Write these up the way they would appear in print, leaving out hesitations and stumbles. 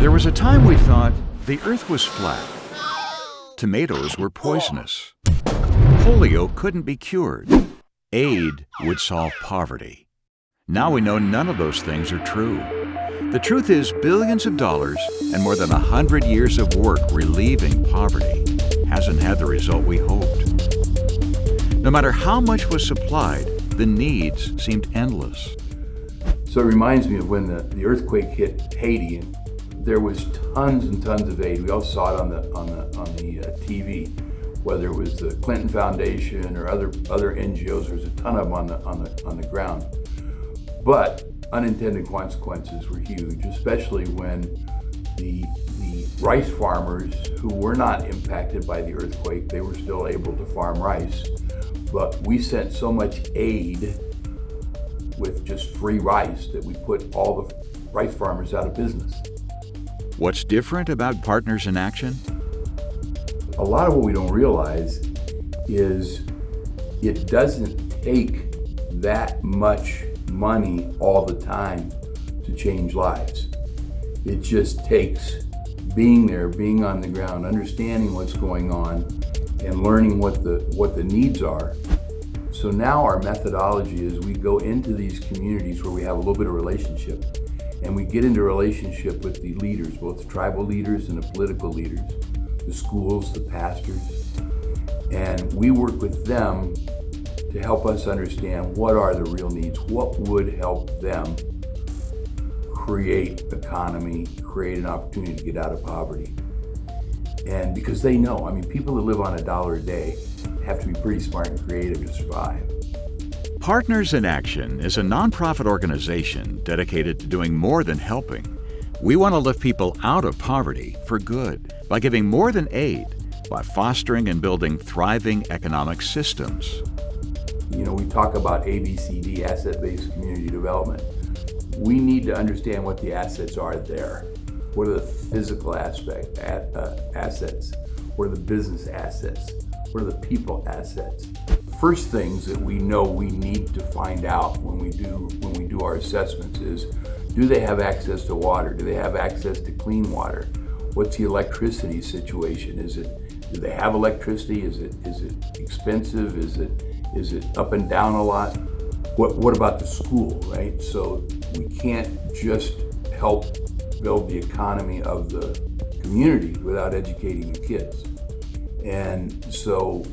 There was a time we thought the earth was flat, tomatoes were poisonous, polio couldn't be cured, aid would solve poverty. Now we know none of those things are true. The truth is, billions of dollars and more than 100 years of work relieving poverty hasn't had the result we hoped. No matter how much was supplied, the needs seemed endless. So it reminds me of when the earthquake hit Haiti, and there was tons and tons of aid. We all saw it on the TV, whether it was the Clinton Foundation or other NGOs. There was a ton of them on the ground. But unintended consequences were huge, especially when the rice farmers who were not impacted by the earthquake, they were still able to farm rice. But we sent so much aid with just free rice that we put all the rice farmers out of business. What's different about Partners in Action? A lot of what we don't realize is it doesn't take that much money all the time to change lives. It just takes being there, being on the ground, understanding what's going on, and learning what the needs are. So now our methodology is we go into these communities where we have a little bit of relationship, and we get into relationship with the leaders, both the tribal leaders and the political leaders, the schools, the pastors, and we work with them to help us understand what are the real needs, what would help them create economy, create an opportunity to get out of poverty. And because they know, I mean, people that live on $1 a day have to be pretty smart and creative to survive. Partners in Action is a nonprofit organization dedicated to doing more than helping. We want to lift people out of poverty for good by giving more than aid, by fostering and building thriving economic systems. You know, we talk about ABCD, asset-based community development. We need to understand what the assets are there. What are the physical assets? What are the business assets? What are the people assets? First things that we know we need to find out when we do our assessments is, do they have access to water? Do they have access to clean water? What's the electricity situation? Do they have electricity? Is it expensive? Is it up and down a lot? What about the school, right? So we can't just help build the economy of the community without educating the kids. And so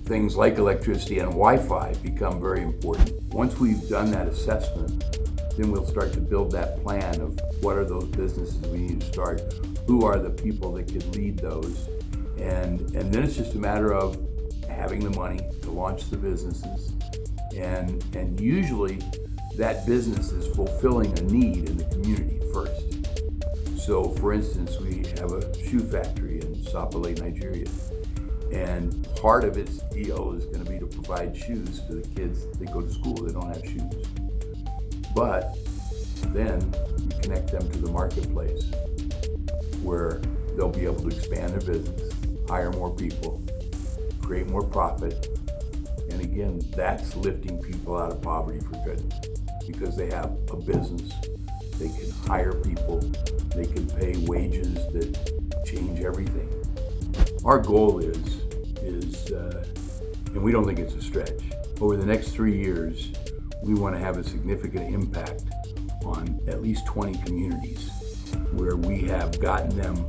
things like electricity and Wi-Fi become very important. Once we've done that assessment, then we'll start to build that plan of what are those businesses we need to start, who are the people that could lead those, and then it's just a matter of having the money to launch the businesses, and usually that business is fulfilling a need in the community first. So for instance, we have a shoe factory in Sapele, Nigeria, and part of its deal is going to be to provide shoes to the kids that go to school that don't have shoes. But then you connect them to the marketplace where they'll be able to expand their business, hire more people, create more profit, and again, that's lifting people out of poverty for good because they have a business, they can hire people, they can pay wages that change everything. Our goal is, and we don't think it's a stretch, over the next 3 years, we want to have a significant impact on at least 20 communities where we have gotten them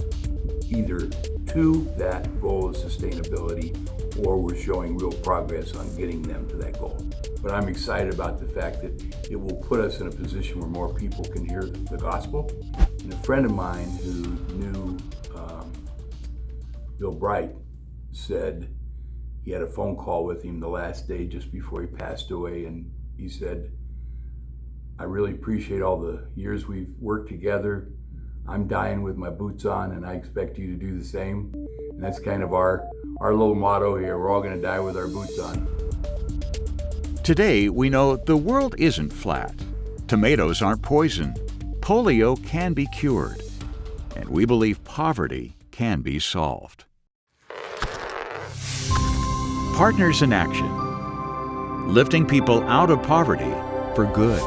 either to that goal of sustainability or we're showing real progress on getting them to that goal. But I'm excited about the fact that it will put us in a position where more people can hear the gospel. And a friend of mine who knew Bill Bright said he had a phone call with him the last day just before he passed away, and he said, I really appreciate all the years we've worked together. I'm dying with my boots on, and I expect you to do the same. And that's kind of our little motto here. We're all going to die with our boots on. Today, we know the world isn't flat. Tomatoes aren't poison. Polio can be cured. And we believe poverty can be solved. Partners in Action. Lifting people out of poverty for good.